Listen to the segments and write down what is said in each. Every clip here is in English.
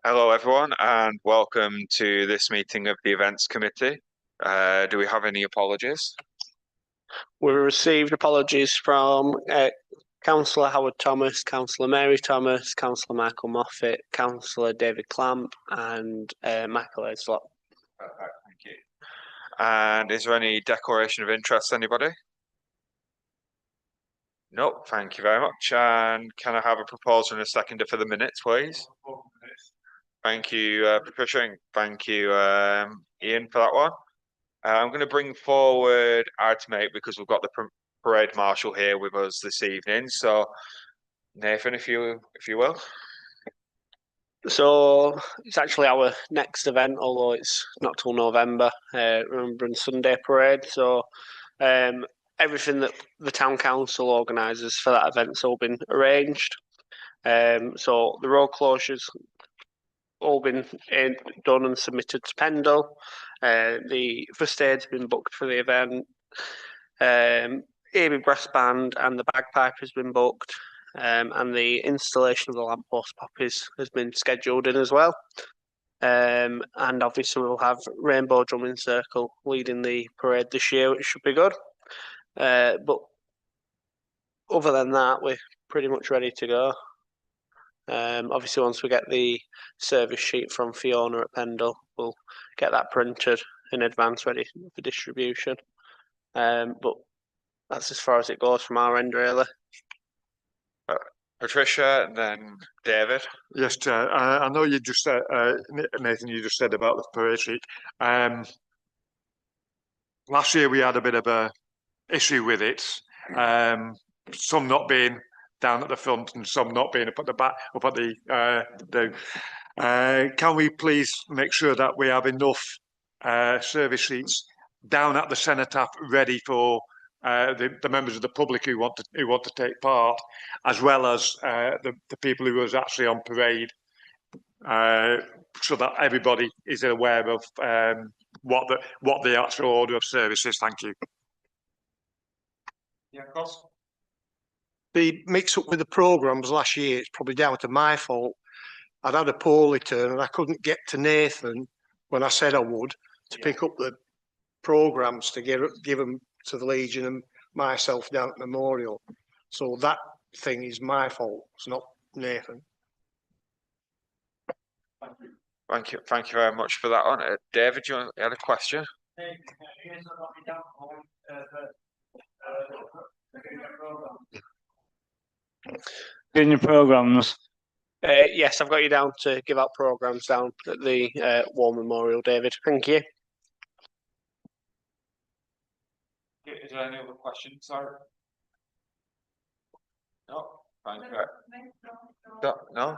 Hello, everyone, and welcome to this meeting of the Events Committee. Do we have any apologies? We received apologies from Councillor Howard Thomas, Councillor Mary Thomas, Councillor Michael Moffat, Councillor David Clamp, and Michael Aislott. Perfect, thank you. And is there any declaration of interest, anybody? No, thank you very much. And can I have a proposal and a seconder for the minutes, please? Thank you, Patricia, and thank you, Ian, for that one. I'm going to bring forward item 8 because we've got the parade marshal here with us this evening. So, Nathan, if you will. So it's actually our next event, although it's not till November, Remembrance Sunday Parade. So everything that the town council organises for that event's all been arranged. So the road closures all been done and submitted to Pendle. The first aid's been booked for the event. AB Brass Band and the bagpipe has been booked. And the installation of the lamppost poppies has been scheduled in as well. And obviously we'll have Rainbow Drumming Circle leading the parade this year, which should be good. But other than that, we're pretty much ready to go. Obviously, once we get the service sheet from Fiona at Pendle, we'll get that printed in advance, ready for distribution. But that's as far as it goes from our end, really. Patricia, and then David. Yes, Chair. I know you just said, Nathan, you just said about the parade sheet. Last year we had a bit of a issue with it. Some not being down at the front and some not being up at the back, up at the can we please make sure that we have enough service sheets down at the cenotaph ready for the members of the public who want to take part, as well as the people who was actually on parade, so that everybody is aware of what the actual order of service is. Thank you. Yeah, of course. The mix-up with the programmes last year, it's probably down to my fault. I'd had a poorly turn and I couldn't get to Nathan when I said I would to pick up the programmes to give them to the Legion and myself down at Memorial. So that thing is my fault. It's not Nathan. Thank you very much for that one. David, you had a question? In your programmes. Yes, I've got you down to give out programmes down at the War Memorial, David. Thank you. Is there any other questions? Sorry. No. Thank you. No.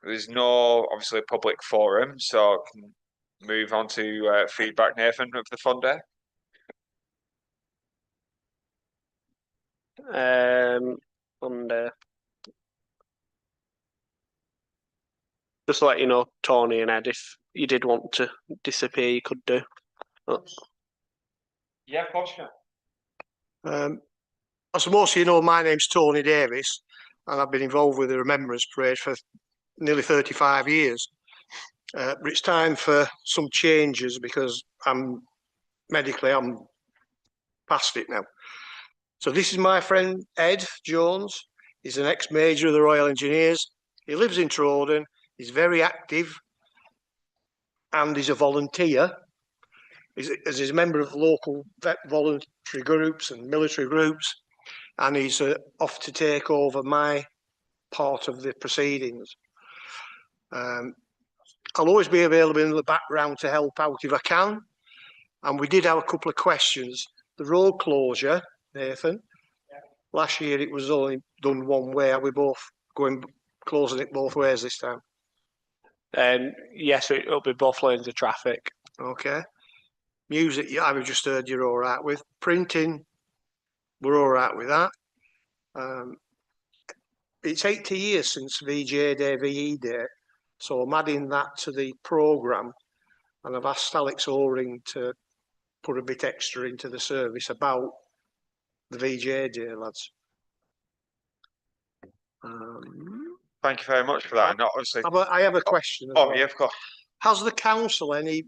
There's no obviously public forum, so I can move on to feedback, Nathan, of the fun day. Just to let you know, Tony and Ed, if you did want to disappear, you could do. Yeah, of course, yeah. As most of you know, my name's Tony Davis, and I've been involved with the Remembrance Parade for nearly 35 years. But it's time for some changes because I'm past it now. So this is my friend Ed Jones. He's an ex-major of the Royal Engineers. He lives in Trawden. He's very active and he's a volunteer. He's a member of local voluntary groups and military groups, and he's off to take over my part of the proceedings. I'll always be available in the background to help out if I can. And we did have a couple of questions. The road closure, Nathan, Last year it was only done one way. Are we both closing it both ways this time? Yes, it'll be both lanes of traffic. Okay. Music, yeah, I've just heard you're all right with. Printing, we're all right with that. It's 80 years since VJ Day, VE Day, so I'm adding that to the programme, and I've asked Alex O-Ring to put a bit extra into the service about the VJ Day, lads. Thank you very much for that. And obviously, I have a question. As oh well. yeah, of course. Has the council any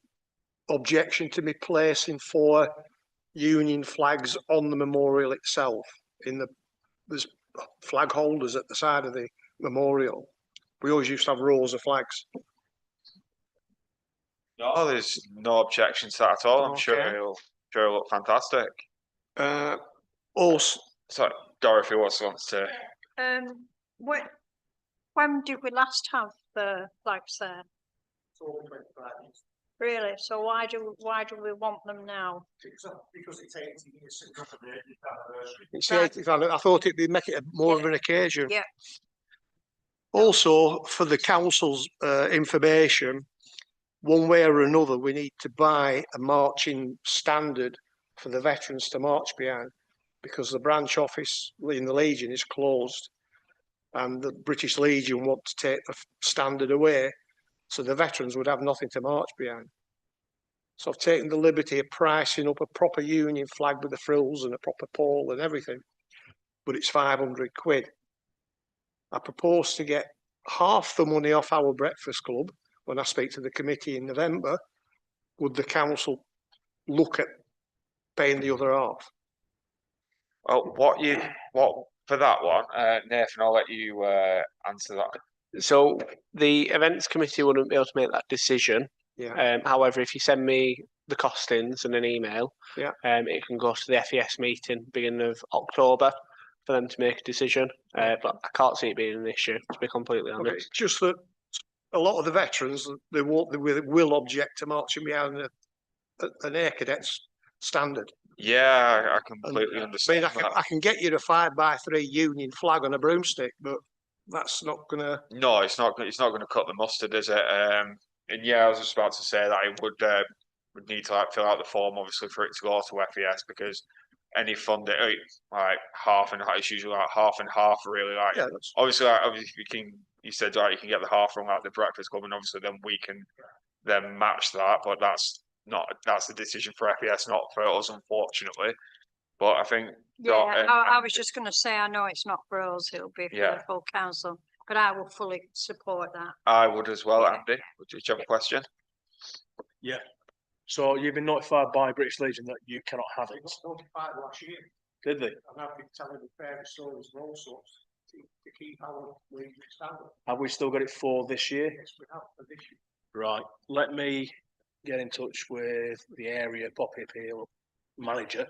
objection to me placing 4 Union flags on the memorial itself? There's flag holders at the side of the memorial. We always used to have rows of flags. No, there's no objection to that at all. I'm sure Okay. it'll look fantastic. Also, So Dorothy wants to. When did we last have the flags there? Really? So why do we want them now? because it's 80 years since the 80th. I thought it'd make it more of an occasion. Yeah. Also, for the council's information, one way or another, we need to buy a marching standard for the veterans to march behind, because the branch office in the Legion is closed, and the British Legion want to take the standard away, so the veterans would have nothing to march behind. So I've taken the liberty of pricing up a proper Union flag with the frills and a proper pole and everything, but it's 500 quid. I propose to get half the money off our breakfast club when I speak to the committee in November. Would the council look at paying the other half? Well, what for that one, Nathan? I'll let you answer that. So the events committee wouldn't be able to make that decision. Yeah. However, if you send me the costings and an email, Yeah. It can go to the FES meeting beginning of October for them to make a decision. But I can't see it being an issue, to be completely honest. Okay. It's just that a lot of the veterans, they will object to marching behind an Air Cadets standard. Yeah, I completely I mean, understand. I can get you a 5x3 Union flag on a broomstick, but that's not gonna. No, it's not. It's not going to cut the mustard, is it? And yeah, I was just about to say that I would need to fill out the form, obviously, for it to go to FES, because any funding, like half and half, it's usually like half and half, really. Like, Yeah, obviously, you said you can get the half from like the breakfast club, and obviously then we can then match that. But that's the decision for FES, not for us, unfortunately. But I think. Yeah, I was just going to say, I know it's not for us, it'll be for the full council, but I will fully support that. I would as well, Andy. Did you have a question? Yeah. So you've been notified by British Legion that you cannot have it. Notified last year, Did they? and I've been telling the parents stories and all sorts to keep our Legion standard. Have we still got it for this year? Yes, we have for this year. Right. Let me get in touch with the area poppy appeal manager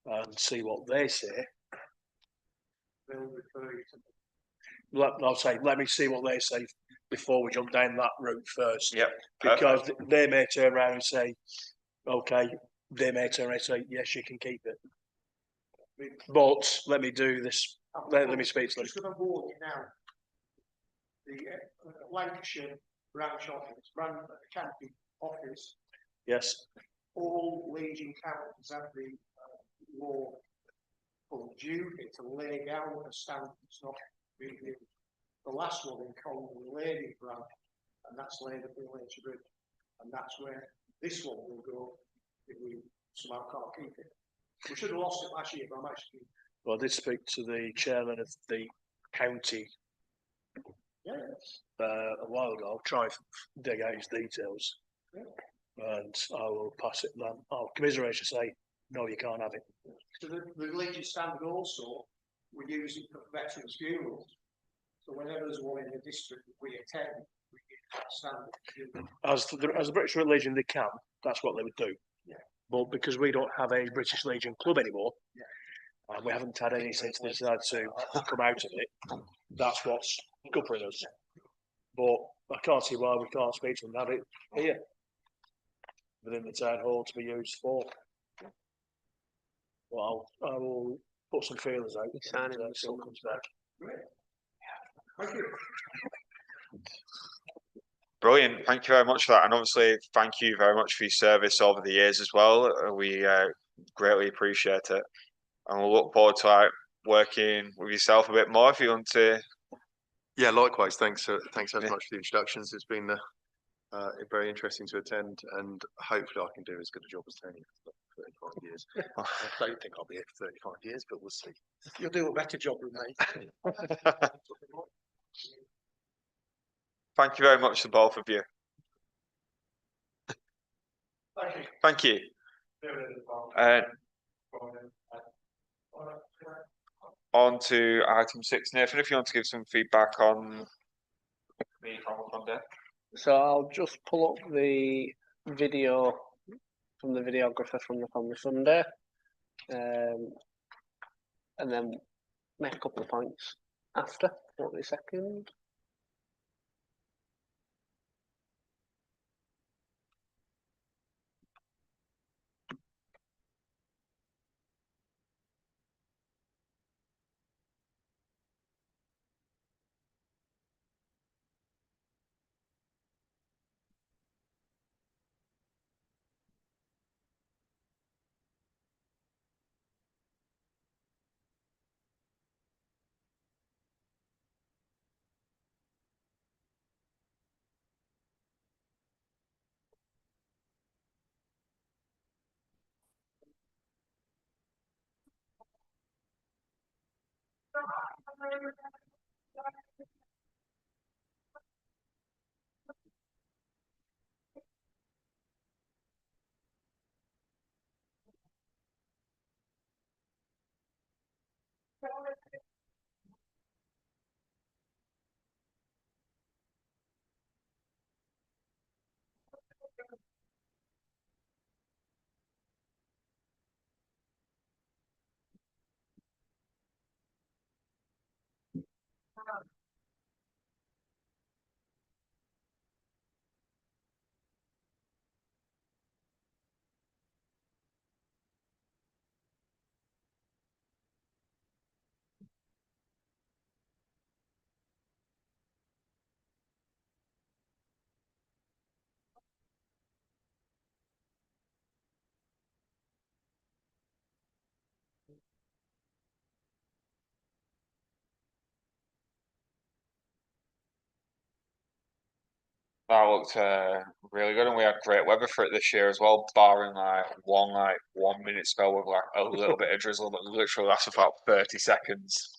and see what they say. They'll refer you to I'll say, let me see what they say before we jump down that route first. Yep. Because they may turn around and say, okay, they may turn around and say, yes, you can keep it. But let me do this. Let me speak to them. Just going to warn you now. The Lancashire branch office, county office, Yes. all Legion counties have the law of duty to lay down a standard. It's not really the last one in Colwyn Lady branch, and that's laid up in Lancashire Bridge, and that's where this one will go if we somehow can't keep it. We should have lost it last year, but I'm actually. Well, I did speak to the chairman of the county a while ago. I'll try and dig out his details, and I will pass it then. I'll commiserate and say, no, you can't have it. So the Legion standard also, we use it for veterans' funerals. So whenever there's one in the district that we attend, we use that standard. As the British Legion, they can. That's what they would do. Yeah. But because we don't have a British Legion club anymore, and we haven't had any since they decided to come out of it, that's what's scuppering us. But I can't see why we can't speak to them and have it here within the town hall to be used for. Well, I will put some feelers out. Signing and, the see what comes back. Brilliant. Thank you very much for that. And obviously, thank you very much for your service over the years as well. We greatly appreciate it. And we'll look forward to working with yourself a bit more if you want to. Yeah, likewise. Thanks so Yeah. much for the introductions. It's been very interesting to attend, and hopefully I can do as good a job as Tony for 35 years. I don't think I'll be here for 35 years, but we'll see. You'll do a better job than me. Thank you very much to both of you. Thank you. Thank you. On to item 6. Nathan, if you want to give some feedback on the Family Fun Day. So I'll just pull up the video from the videographer from the Family Fun Day, and then make a couple of points after. Wait a second. That looked really good, and we had great weather for it this year as well, barring like 1 minute spell with like a little bit of drizzle, but literally that's about 30 seconds.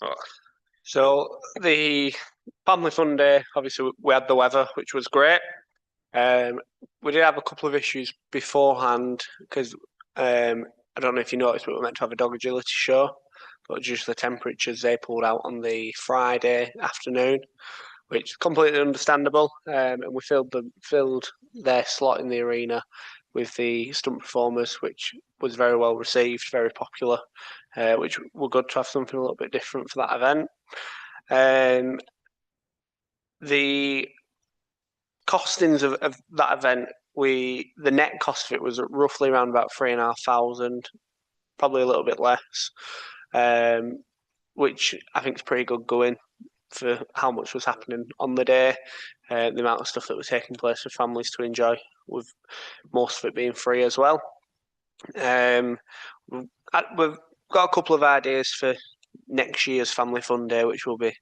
So the Family Fun Day, obviously we had the weather, which was great. We did have a couple of issues beforehand because I don't know if you noticed, but we were meant to have a dog agility show, but due to the temperatures, they pulled out on the Friday afternoon, which is completely understandable. And we filled their slot in the arena with the stunt performers, which was very well received, very popular, which were good to have something a little bit different for that event. The costings of that event, the net cost of it was roughly around about 3,500, probably a little bit less, which I think is pretty good going for how much was happening on the day, the amount of stuff that was taking place for families to enjoy, with most of it being free as well. We've got a couple of ideas for next year's Family Fun Day, which will be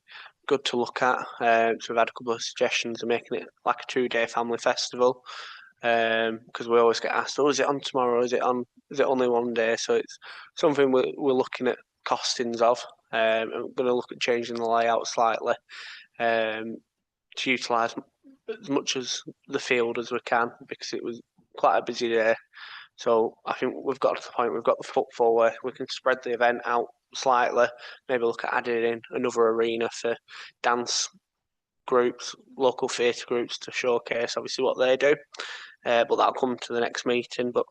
good to look at. So we've had a couple of suggestions of making it like a 2-day family festival, because we always get asked, "Oh, is it on tomorrow? Is it only one day?" So it's something we're looking at costings of. I'm going to look at changing the layout slightly, to utilise as much as the field as we can, because it was quite a busy day. So I think we've got to the point, we've got the footfall where we can spread the event out slightly, maybe look at adding in another arena for dance groups, local theatre groups, to showcase obviously what they do. But that'll come to the next meeting. But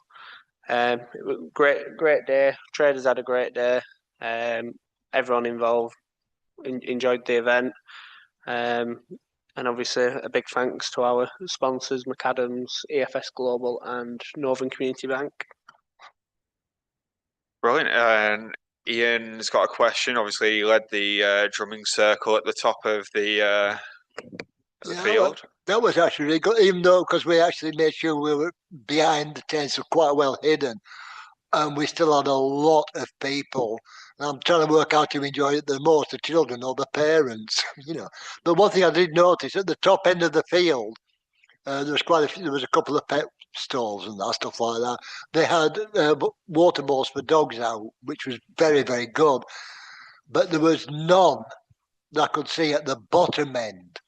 it was a great day. Traders had a great day. Everyone involved enjoyed the event. And obviously a big thanks to our sponsors, McAdams, EFS Global and Northern Community Bank. Brilliant. And Ian's got a question. Obviously, he led the drumming circle at the top of the Yeah, field. That was actually really good, even though because we actually made sure we were behind the tents, so quite well hidden, and we still had a lot of people. And I'm trying to work out who enjoyed it the most, the children or the parents, you know. But one thing I did notice at the top end of the field, there was quite a few, there was a couple of pet stalls and that stuff like that. They had water balls for dogs out, which was very, very good. But there was none that I could see at the bottom end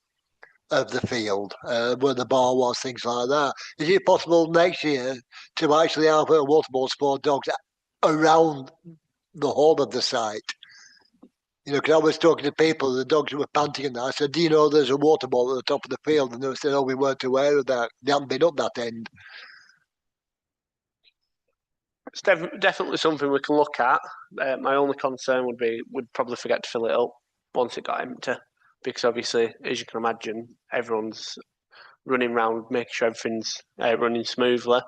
of the field where the bar was, things like that. Is it possible next year to actually have water balls for dogs around the whole of the site? You know, because I was talking to people, the dogs were panting, and I said, "Do you know there's a water ball at the top of the field?" And they said, "Oh, we weren't aware of that. They haven't been up that end." It's definitely something we can look at. My only concern would be we'd probably forget to fill it up once it got empty, because obviously, as you can imagine, everyone's running around making sure everything's running smoothly.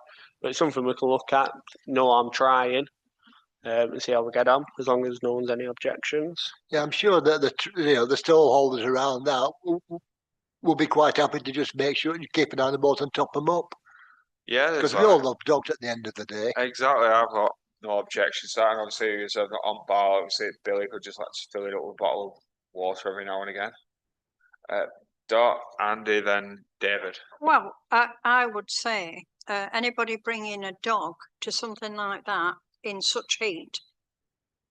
But it's something we can look at. No harm trying, and see how we get on, as long as no one's any objections. Yeah, I'm sure that the stall holders around that will be quite happy to just make sure you keep an eye on the boat and top them up. Yeah, Because we all love dogs at the end of the day. exactly. I've got no objections to that, and obviously, as on bar, obviously Billy could just fill it up with a bottle of water every now and again. Dot, Andy, then David. Well, I would say anybody bringing a dog to something like that in such heat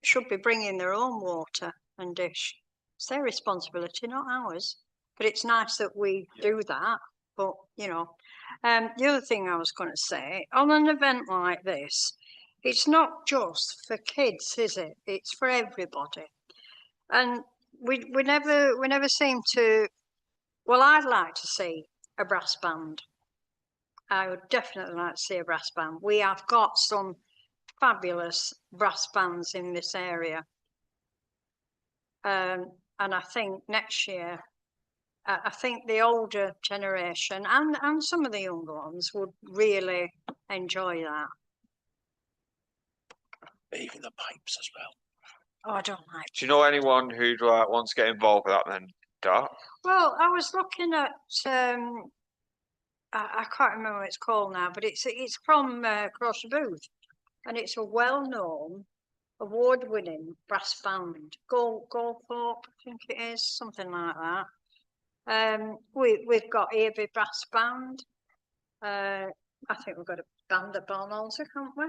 should be bringing their own water and dish. It's their responsibility, not ours. But it's nice that we do that. But, you know, the other thing I was going to say, on an event like this, it's not just for kids, is it? It's for everybody. And we never seem to. Well, I'd like to see a brass band. I would definitely like to see a brass band. We have got some fabulous brass bands in this area. And I think next year, I think the older generation and some of the younger ones would really enjoy that. Even the pipes as well. Oh, I don't like. Do you know anyone who'd want to get involved with that then, Dot? Well, I was looking at I can't remember what it's called now, but it's from Cross Booth, and it's a well-known, award-winning brass band. Goldthorpe, I think it is, something like that. We've got Avey Brass Band. I think we've got a band at Barnoldswick, haven't we?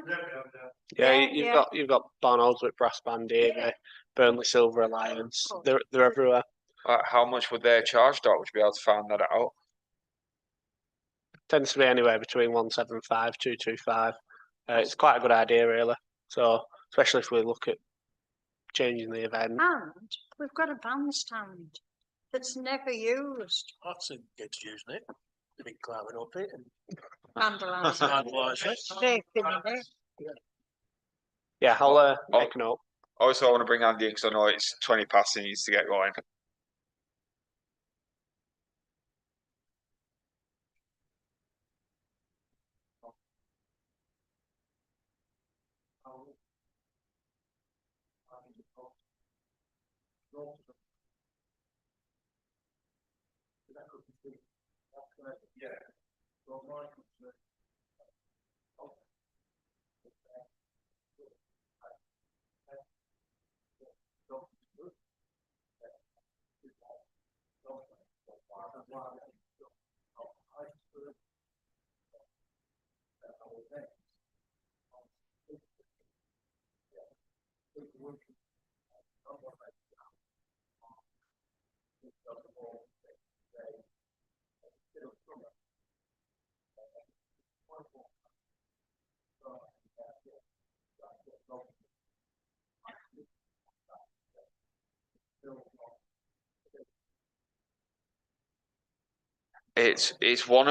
Yeah, you've got Barnoldswick Brass Band, Avey, Burnley Silver Alliance. They're everywhere. How much would they charge, Dot? Would you be able to find that out? Tends to be anywhere between 175, 225. It's quite a good idea, really. So, especially if we look at changing the event. And we've got a bandstand that's never used. I've seen kids using it. They've been climbing up it and Vandalising. They've been in it. Yeah, I'll make a note. Also, I want to bring Andy in because I know it's 20 past and he needs to get going. It's one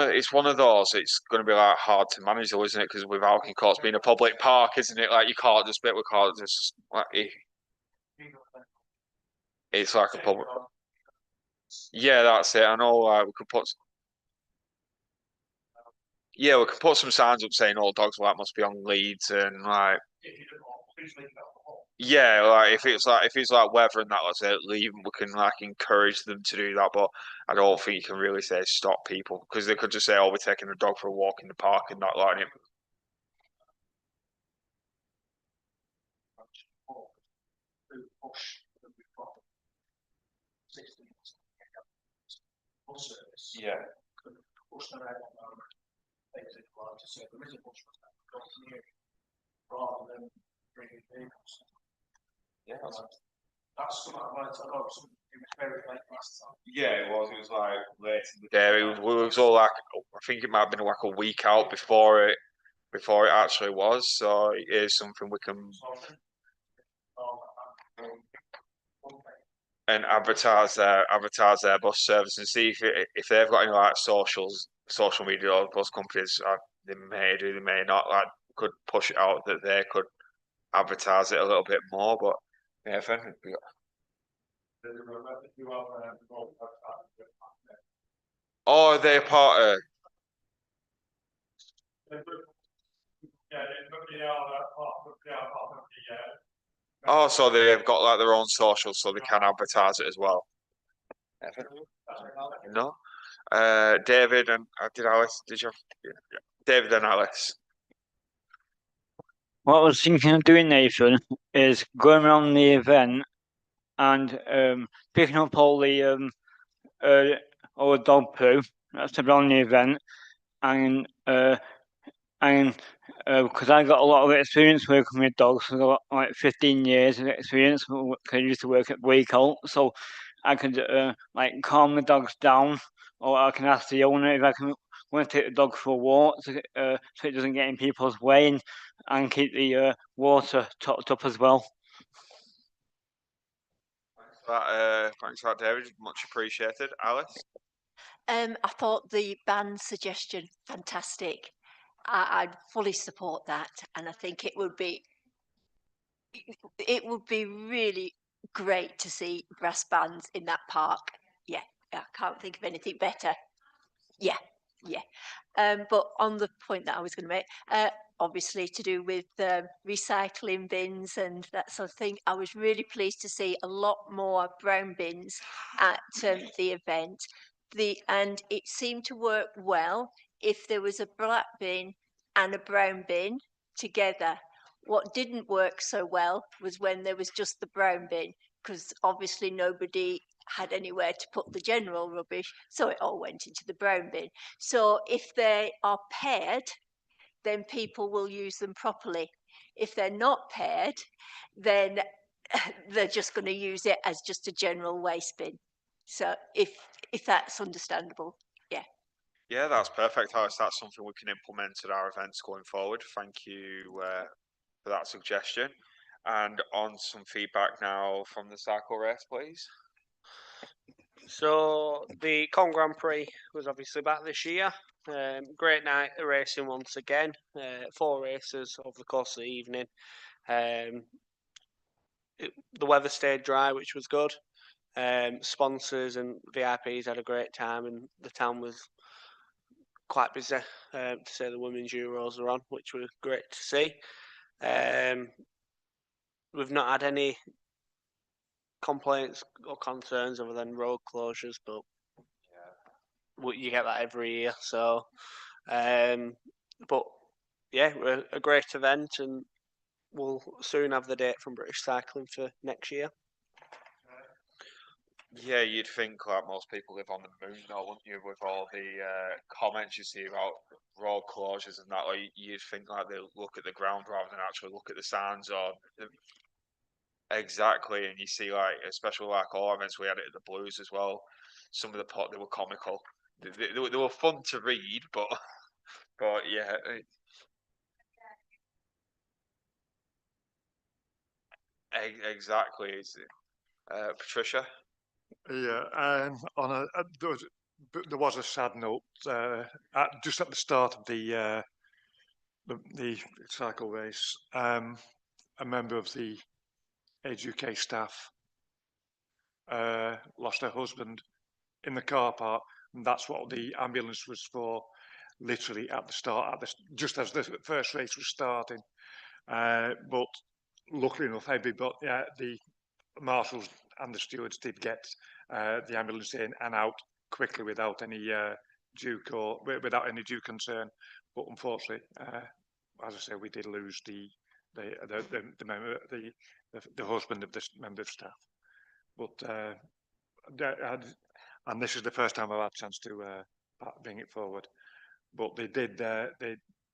of those. It's going to be like hard to manage, though, isn't it? Because with Alkin Courts being a public park, isn't it? Like we can't just like it's like a public. Yeah, that's it. I know. We could put. Yeah, we could put some signs up saying all dogs like must be on leads and like. Yeah, like if it's like weather and that, let's say leave, we can like encourage them to do that. But I don't think you can really say stop people because they could just say, "Oh, we're taking the dog for a walk in the park," and not letting him. Yeah. Rather than bringing vehicles. Yeah. That's something I wanted to know. It was very late last time. Yeah, it was. It was like late in the day. It was all like I think it might have been like a week out before it actually was. So it is something we can and advertise their bus service and see if they've got any like social media or bus companies. They may not. Like could push it out that they could advertise it a little bit more. But yeah, if anything, oh, they're part of. Oh, so they've got like their own socials, so they can advertise it as well. No, David and did Alice? Did you? Yeah. David and Alice. What I was thinking of doing, Nathan, is going around the event and picking up all the dog poo that's around the event, and because I got a lot of experience working with dogs, I got like 15 years of experience. I used to work at Wakeholt, so I could like calm the dogs down, or I can ask the owner if I can want to take the dog for a walk, so it doesn't get in people's way, and keep the water topped up as well. Thanks for that, David. Much appreciated, Alice. I thought the band suggestion fantastic. I'd fully support that, and I think it would be really great to see brass bands in that park. Yeah, I can't think of anything better. Yeah. But on the point that I was going to make, obviously to do with recycling bins and that sort of thing, I was really pleased to see a lot more brown bins at the event. And it seemed to work well if there was a black bin and a brown bin together. What didn't work so well was when there was just the brown bin, because obviously nobody had anywhere to put the general rubbish, so it all went into the brown bin. So if they are paired, then people will use them properly. If they're not paired, then they're just going to use it as just a general waste bin. So if that's understandable, yeah. Yeah, that's perfect, Alice. That's something we can implement at our events going forward. Thank you for that suggestion. And on some feedback now from the cycle race, please. So the Con Grand Prix was obviously back this year. Great night of racing once again. 4 races over the course of the evening. The weather stayed dry, which was good. Sponsors and VIPs had a great time, and the town was quite busy. To say the women's Euros are on, which was great to see. We've not had any complaints or concerns other than road closures, but you get that every year. So, but yeah, we're a great event, and we'll soon have the date from British Cycling for next year. Yeah, you'd think like most people live on the moon, though, wouldn't you? With all the comments you see about road closures and that, like you'd think like they look at the ground rather than actually look at the signs or. Exactly, and you see like, especially like all events we had it at the Blues as well. Some of the pot they were comical. They were fun to read, but yeah. Exactly. Patricia. Yeah, there was a sad note just at the start of the cycle race. A member of the Age UK staff lost her husband in the car park, and that's what the ambulance was for. Literally at the start, just as the first race was starting. But luckily enough, everybody, the marshals and the stewards did get the ambulance in and out quickly without any without any due concern. But unfortunately, as I say, we did lose the member, the husband of this member of staff. But and this is the first time I've had a chance to bring it forward. But they did.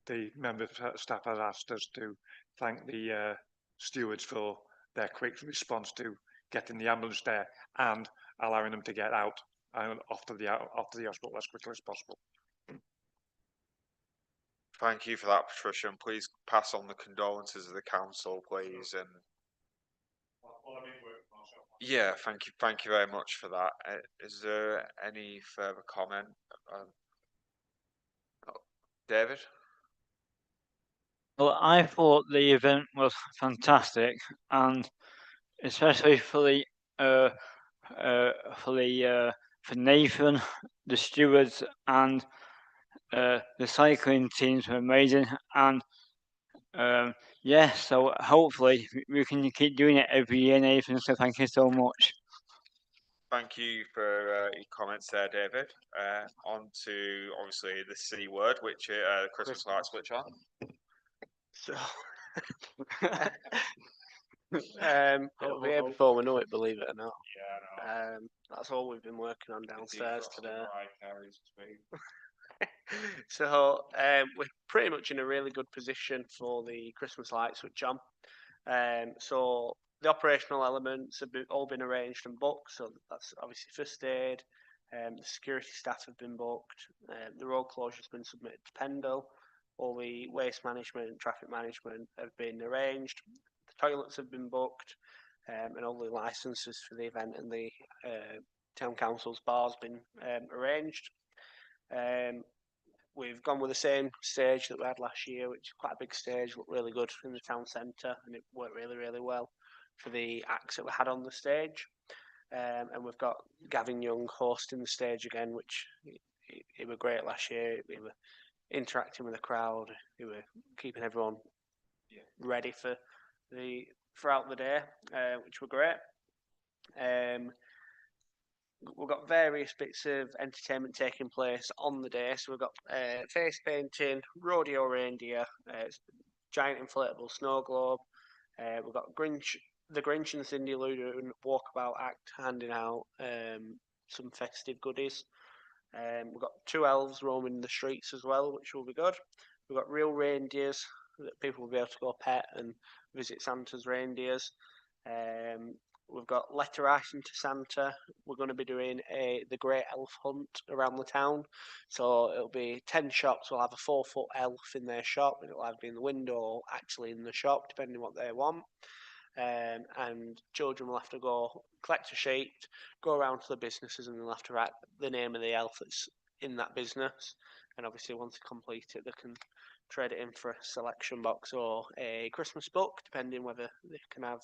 The member of staff has asked us to thank the stewards for their quick response to getting the ambulance there and allowing them to get out and off to the hospital as quickly as possible. Thank you for that, Patricia, and please pass on the condolences of the council, please. And yeah, thank you very much for that. Is there any further comment, David? Well, I thought the event was fantastic, and especially for Nathan, the stewards, and the cycling teams were amazing. And yeah, so hopefully we can keep doing it every year, Nathan. So thank you so much. Thank you for your comments there, David. On to obviously the C word, which Christmas lights, which are. So, it'll be here before we know it, believe it or not. Yeah, That's all we've been working on downstairs today. So we're pretty much in a really good position for the Christmas light switch on. So the operational elements have all been arranged and booked. So that's obviously first aid. The security staff have been booked. The road closure has been submitted to Pendle. All the waste management and traffic management have been arranged. The toilets have been booked, and all the licenses for the event and the town council's bar has been arranged. We've gone with the same stage that we had last year, which is quite a big stage, looked really good in the town centre, and it worked really, really well for the acts that we had on the stage. And we've got Gavin Young hosting the stage again, which he were great last year. He were interacting with the crowd. He were keeping everyone ready for throughout the day, which were great. We've got various bits of entertainment taking place on the day. So we've got face painting, rodeo reindeer, giant inflatable snow globe. We've got the Grinch and Cindy Lou doing walkabout act, handing out some festive goodies. We've got 2 elves roaming the streets as well, which will be good. We've got real reindeers that people will be able to go pet and visit Santa's reindeers. We've got letter writing to Santa. We're going to be doing the Great Elf Hunt around the town. So it'll be 10 shops. We'll have a 4-foot elf in their shop. It'll either be in the window or actually in the shop, depending on what they want. And children will have to go collect a sheet, go around to the businesses, and they'll have to write the name of the elf that's in that business. And obviously, once they complete it, they can trade it in for a selection box or a Christmas book, depending whether they can have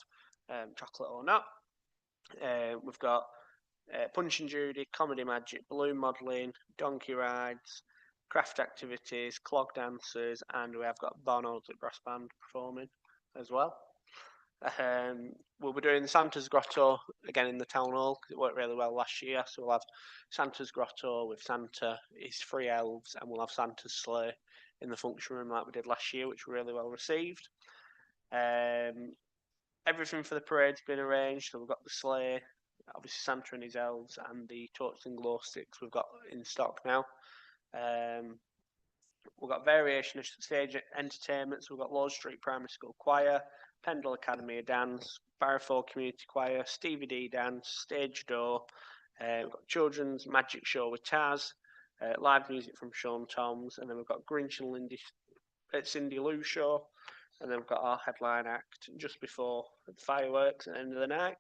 chocolate or not. We've got Punch and Judy, Comedy Magic, balloon modelling, donkey rides, craft activities, clog dances, and we have got Barnard's Brass Band performing as well. We'll be doing Santa's Grotto again in the town hall because it worked really well last year. So we'll have Santa's Grotto with Santa, his 3 elves, and we'll have Santa's sleigh in the function room like we did last year, which were really well received. Everything for the parade's been arranged. So we've got the sleigh, obviously Santa and his elves, and the torches and glow sticks we've got in stock now. We've got variation of stage entertainments. We've got Lord Street Primary School Choir, Pendle Academy of Dance, Barrowford Community Choir, Stevie D Dance, Stage Door. We've got Children's Magic Show with Taz, live music from Sean Toms, and then we've got Grinch and Cindy Lou Show, and then we've got our headline act just before the fireworks at the end of the night.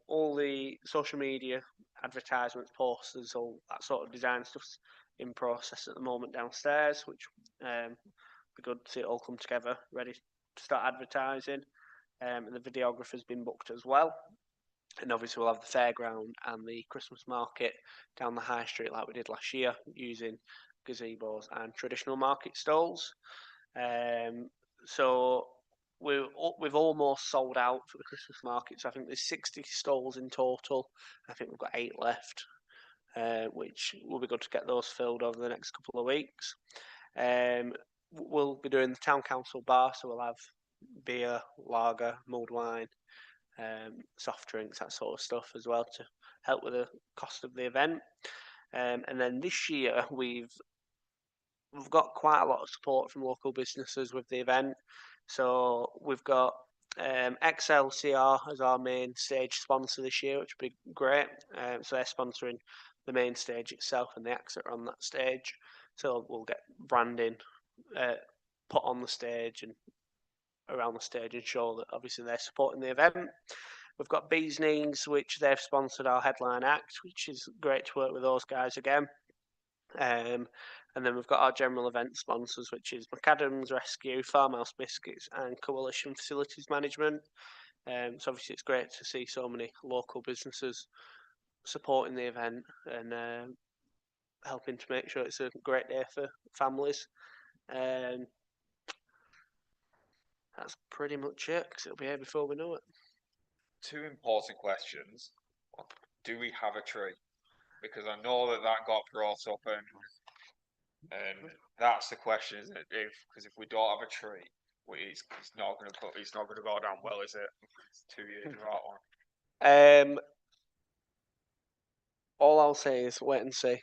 All the social media advertisements, posters, all that sort of design stuff's in process at the moment downstairs, which be good to see it all come together, ready to start advertising. And the videographer's been booked as well. And obviously we'll have the fairground and the Christmas market down the high street like we did last year, using gazebos and traditional market stalls. So we've almost sold out for the Christmas market. So I think there's 60 stalls in total. I think we've got 8 left, which will be good to get those filled over the next couple of weeks. We'll be doing the town council bar, so we'll have beer, lager, mulled wine, soft drinks, that sort of stuff as well to help with the cost of the event. And then this year we've got quite a lot of support from local businesses with the event. So we've got XLCR as our main stage sponsor this year, which would be great. So they're sponsoring the main stage itself and the acts that are on that stage. So we'll get branding put on the stage and around the stage and show that obviously they're supporting the event. We've got Bees Knees, which they've sponsored our headline act, which is great to work with those guys again. And then we've got our general event sponsors, which is McAdams Rescue, Farmhouse Biscuits, and Coalition Facilities Management. So obviously it's great to see so many local businesses supporting the event and helping to make sure it's a great day for families. That's pretty much it, because it'll be here before we know it. 2 important questions. Do we have a tree? Because I know that got brought up, and that's the question, isn't it? Because if we don't have a tree, it's not going to go down well, is it? It's 2 years without one. All I'll say is wait and see.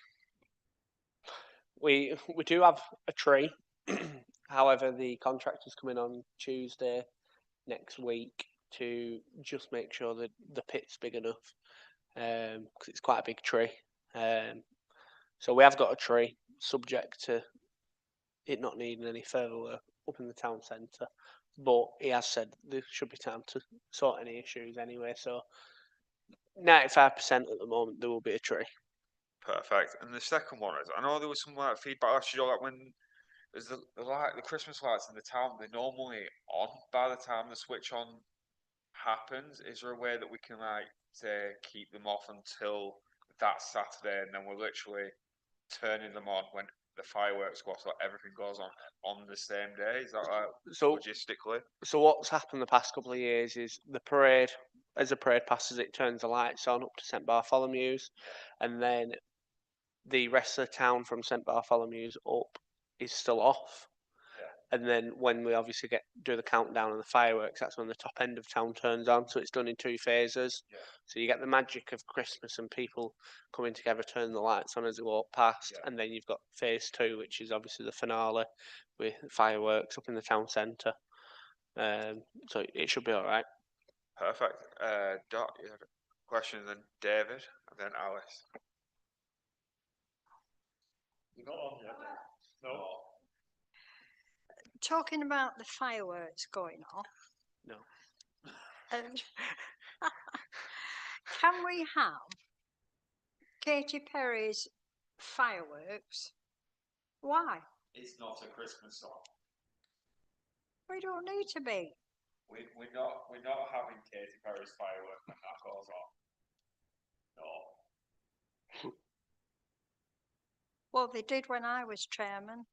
We do have a tree. However, the contractor's coming on Tuesday next week to just make sure that the pit's big enough, because it's quite a big tree. So we have got a tree, subject to it not needing any further work up in the town centre. But he has said there should be time to sort any issues anyway. So 95% at the moment there will be a tree. Perfect. And the second one is, I know there was some feedback last year, like when there's the Christmas lights in the town, they're normally on by the time the switch on happens. Is there a way that we can say keep them off until that Saturday, and then we're literally turning them on when the fireworks go off, so everything goes on the same day? Is that so logistically? So what's happened the past couple of years is the parade, as the parade passes, it turns the lights on up to St Bartholomew's, and then the rest of the town from St Bartholomew's up is still off. And then when we obviously do the countdown and the fireworks, that's when the top end of town turns on. So it's done in 2 phases. Yeah. So you get the magic of Christmas and people coming together, turning the lights on as they walk past. Yeah. And then you've got phase 2, which is obviously the finale with fireworks up in the town centre. So it should be all right. Perfect. Dot, you have a question, then David, and then Alice. You're not on yet. No. Talking about the fireworks going off. No. Can we have Katy Perry's fireworks? Why? It's not a Christmas song. We don't need to be. We're not having Katy Perry's fireworks when that goes off. No. Well, they did when I was chairman.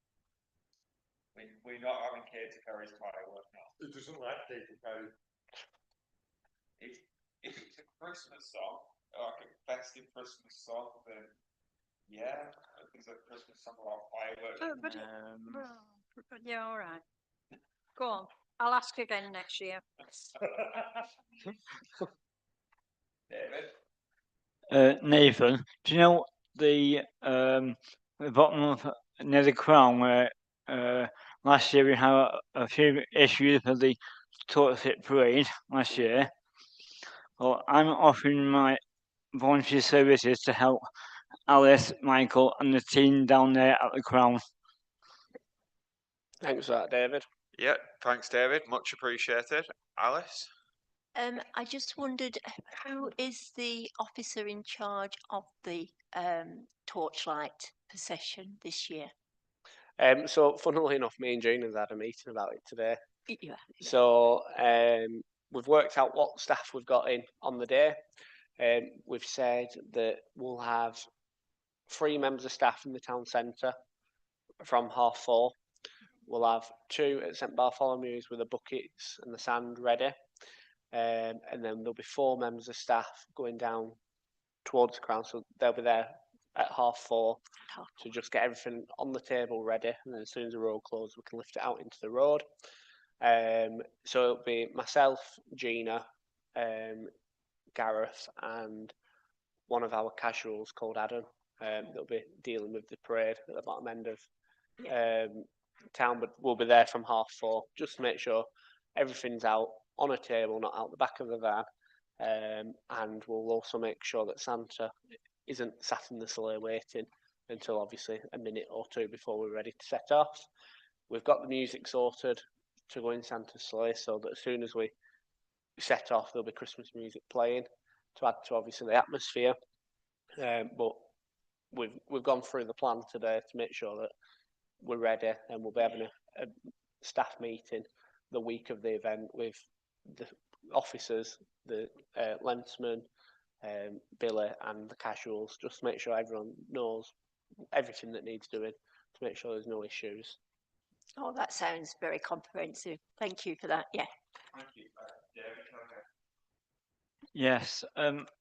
We're not having Katy Perry's fireworks now. Who doesn't like Katy Perry? If it's a Christmas song, like a festive Christmas song, then yeah, it's a Christmas song about fireworks. But yeah, all right. Go on. I'll ask again next year. David? Nathan, do you know the bottom of near the crown where last year we had a few issues with the Toxic Parade last year? Well, I'm offering my volunteer services to help Alice, Michael, and the team down there at the crown. Thanks for that, David. Yeah, thanks, David. Much appreciated. Alice? I just wondered, who is the officer in charge of the torchlight procession this year? So, funnily enough, me and Gina's had a meeting about it today. Yeah. So, we've worked out what staff we've got in on the day. We've said that we'll have 3 members of staff in the town centre from 4:30. we'll have 2 at St Bartholomew's with the buckets and the sand ready. And then there'll be 4 members of staff going down towards the ground, so they'll be there at 4:30 to just get everything on the table ready, and then as soon as the road closes, we can lift it out into the road. So it'll be myself, Gina, Gareth, and one of our casuals called Adam. That'll be dealing with the parade at the bottom end of town, but we'll be there from 4:30 just to make sure everything's out on a table, not out the back of the van. And we'll also make sure that Santa isn't sat in the sleigh waiting until obviously a minute or 2 before we're ready to set off. We've got the music sorted to go in Santa's sleigh, so that as soon as we set off, there'll be Christmas music playing to add to obviously the atmosphere. But we've gone through the plan today to make sure that we're ready, and we'll be having a staff meeting the week of the event with the officers, the lensman, Billy, and the casuals, just to make sure everyone knows everything that needs doing to make sure there's no issues. Oh, that sounds very comprehensive. Thank you for that. Yeah. Thank you. Yes,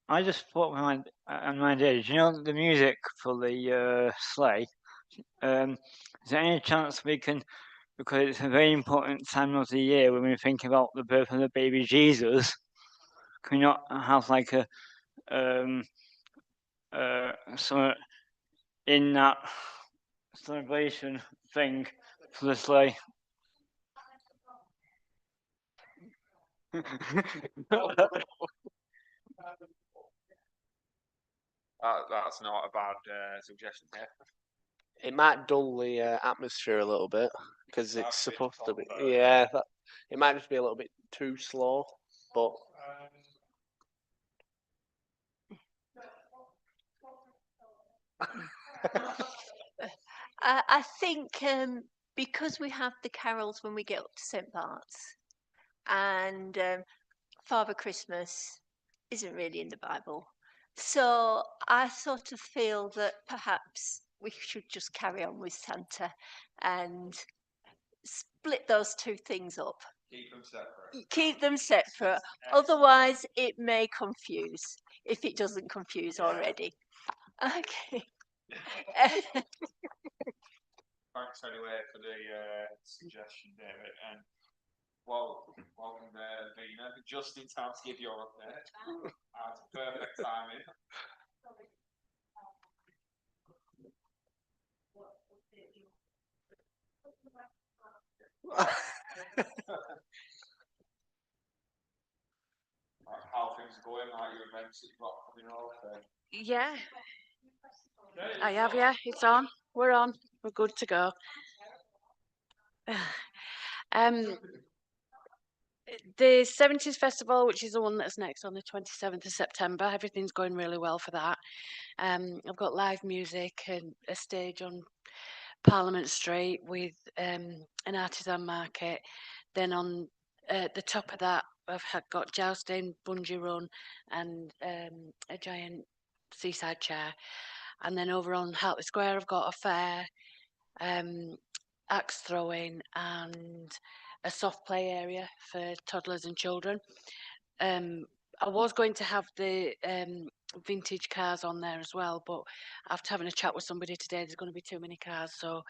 I just thought an idea. Do you know the music for the sleigh? Is there any chance we can, because it's a very important time of the year when we think about the birth of the baby Jesus, can we not have like a some in that celebration thing for the sleigh? That's not a bad suggestion here. It might dull the atmosphere a little bit because it's That's a bit supposed to be. somber, Yeah, it might just be a little bit too slow, but I think because we have the carols when we get up to St Bart's, and Father Christmas isn't really in the Bible, so I sort of feel that perhaps we should just carry on with Santa and split those 2 things up. Keep them separate. Keep them separate. Otherwise, it may confuse if it doesn't confuse already. Okay. Thanks anyway for the suggestion, David. And welcome there, Vina. Just in time to give your update. Perfect timing. How things are going, like your events that you've got coming up? Yeah, I have. Yeah, it's on. We're on. We're good to go. The 70s Festival, which is the one that's next on the 27th of September, everything's going really well for that. I've got live music and a stage on Parliament Street with an artisan market. Then on the top of that, I've got jousting, bungee run, and a giant seaside chair. And then over on Hartley Square, I've got a fair, axe throwing, and a soft play area for toddlers and children. I was going to have the vintage cars on there as well, but after having a chat with somebody today, there's going to be too many cars. So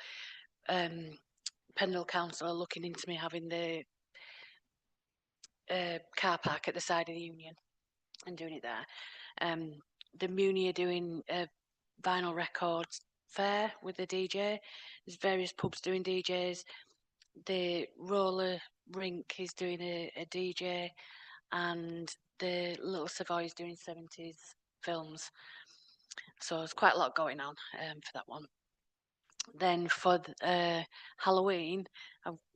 Pendle Council are looking into me having the car park at the side of the Union and doing it there. The Muni are doing a vinyl records fair with the DJ. There's various pubs doing DJs. The roller rink is doing a DJ, and the Little Savoy is doing 70s films. So there's quite a lot going on for that one. Then for Halloween,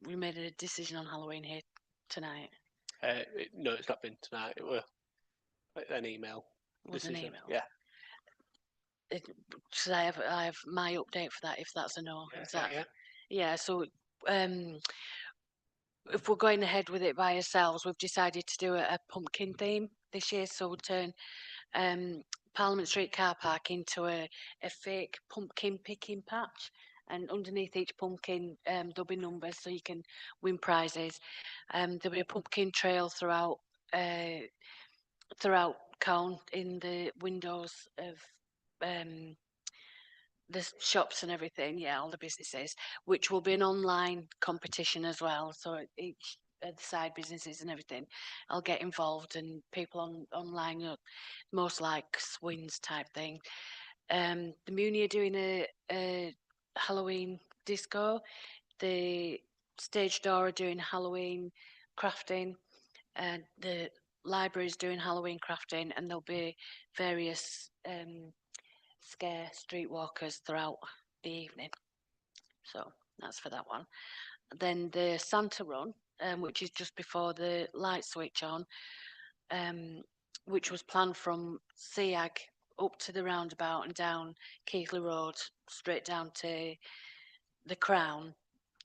we made a decision on Halloween here tonight. No, it's not been tonight. It was an email. Was an decision. email? Yeah. Should I have my update for that if that's a no? Is that, yeah, so if we're going ahead with it by ourselves, we've decided to do a pumpkin theme this year. So we'll turn Parliament Street car park into a fake pumpkin picking patch. and underneath each pumpkin there'll be numbers so you can win prizes. There'll be a pumpkin trail throughout Calne in the windows of the shops and everything, yeah, all the businesses, which will be an online competition as well. So each the side businesses and everything, I'll get involved, and people online, most like Swins type thing. The Muni are doing a Halloween disco. The Stage Door are doing Halloween crafting, and the library is doing Halloween crafting, and there'll be various scare streetwalkers throughout the evening. So that's for that one. Then the Santa Run, which is just before the light switch on, which was planned from Seag up to the roundabout and down Keighley Road, straight down to the Crown,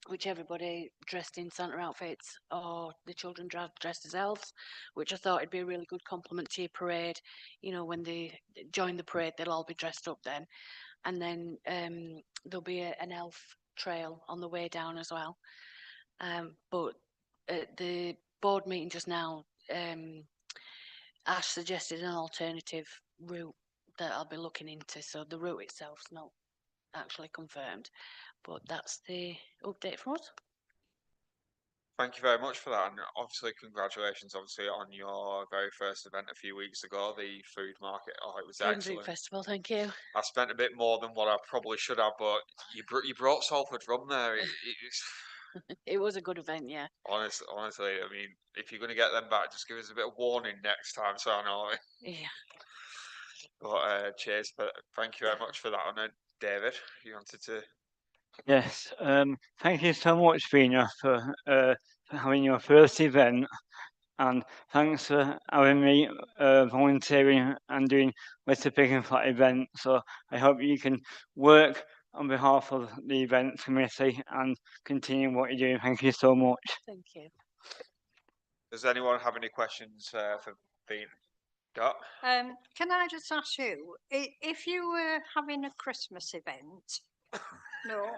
which everybody dressed in Santa outfits, or the children dressed as elves, which I thought it'd be a really good compliment to your parade. You know, when they join the parade, they'll all be dressed up then. And then there'll be an elf trail on the way down as well. But at the board meeting just now, Ash suggested an alternative route that I'll be looking into. So the route itself's not actually confirmed, but that's the update for us. Thank you very much for that, and obviously congratulations, obviously, on your very first event a few weeks ago, the food market. Oh, it was Food and excellent. Drink Festival, thank you. I spent a bit more than what I probably should have, but you brought Salford Rum there. It was a good event, yeah. Honestly, I mean, if you're going to get them back, just give us a bit of warning next time, so I know. Yeah. But cheers, but thank you very much for that. And then David, you wanted to. Yes, thank you so much, Vina, for having your first event, and thanks for having me volunteering and doing West Picking for that event. So I hope you can work on behalf of the event committee and continue what you're doing. Thank you so much. Thank you. Does anyone have any questions for Vina? Got? Can I just ask you, if you were having a Christmas event, no,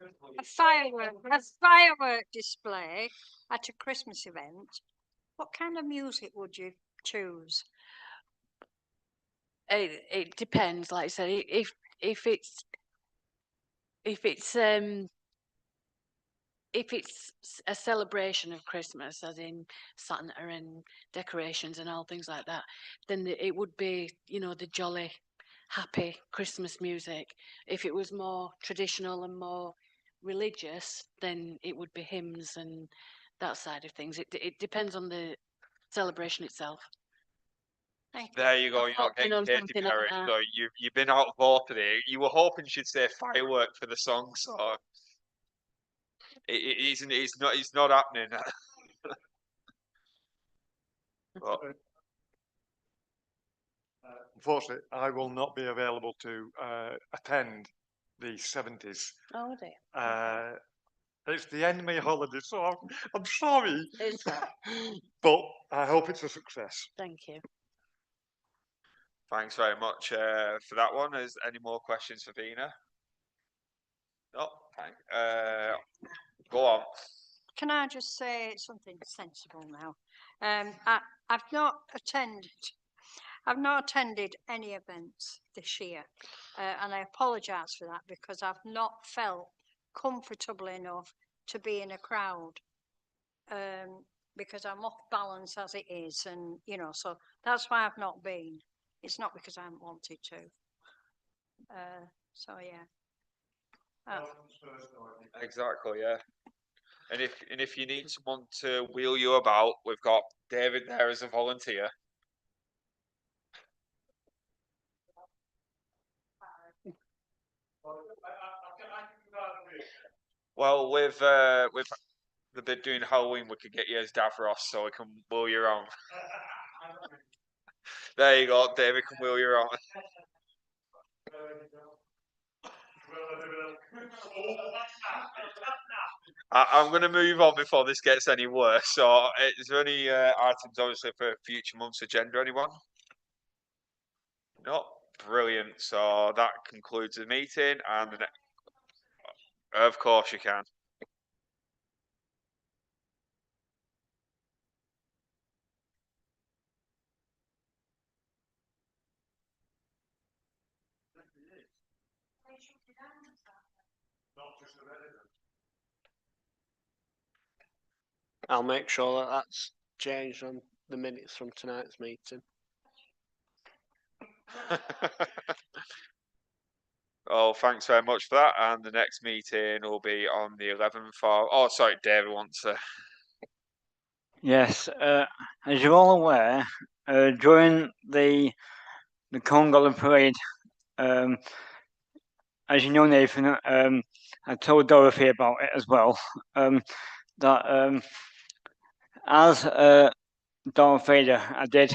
a firework display at a Christmas event, what kind of music would you choose? It depends. Like I said, if it's a celebration of Christmas, as in Santa and decorations and all things like that, then it would be, you know, the jolly, happy Christmas music. If it was more traditional and more religious, then it would be hymns and that side of things. It depends on the celebration itself. Thank you. There you go. You're not hoping getting on Katy something like Perry, that. so you've been outvoted here. You were hoping she'd say firework for the song, so it's not happening. But Unfortunately, I will not be available to attend the 70s. Oh dear. It's the end of my holiday, so I'm sorry. It's fine. But I hope it's a success. Thank you. thanks very much for that one. Is any more questions for Vina? No, thank. Go on. Can I just say something sensible now? I've not attended any events this year, and I apologise for that because I've not felt comfortable enough to be in a crowd, because I'm off balance as it is, and you know, so that's why I've not been. It's not because I haven't wanted to. So yeah. Exactly, yeah. And if you need someone to wheel you about, we've got David there as a volunteer. Well, with the bit doing Halloween, we could get you as Davros so we can wheel you around. There you go, David can wheel you around. I'm going to move on before this gets any worse. So, is there any items, obviously, for future month's agenda? Anyone? No, brilliant. So that concludes the meeting, and Of course you can. I'll make sure that that's changed on the minutes from tonight's meeting. Oh, thanks very much for that. And the next meeting will be on the 11th of. Oh, sorry, David wants to. Yes, as you're all aware, during the Congo parade, as you know, Nathan, I told Dorothy about it as well. That as Darth Vader, I did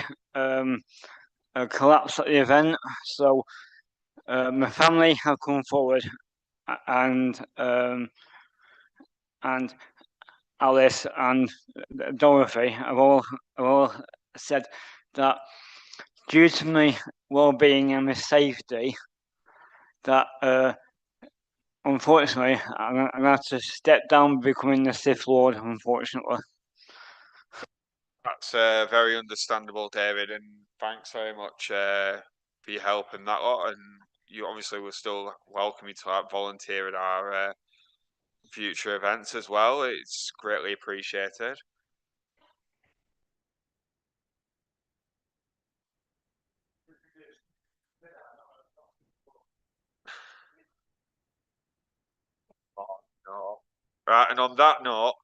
collapse at the event. So my family have come forward, and Alice and Dorothy have all said that due to my well-being and my safety, that unfortunately I'm gonna have to step down becoming the Sith Lord. Unfortunately. That's very understandable, David, and thanks very much for your help in that lot. And you obviously will still welcome you to volunteer at our future events as well. It's greatly appreciated. Oh, no. Right, and on that note,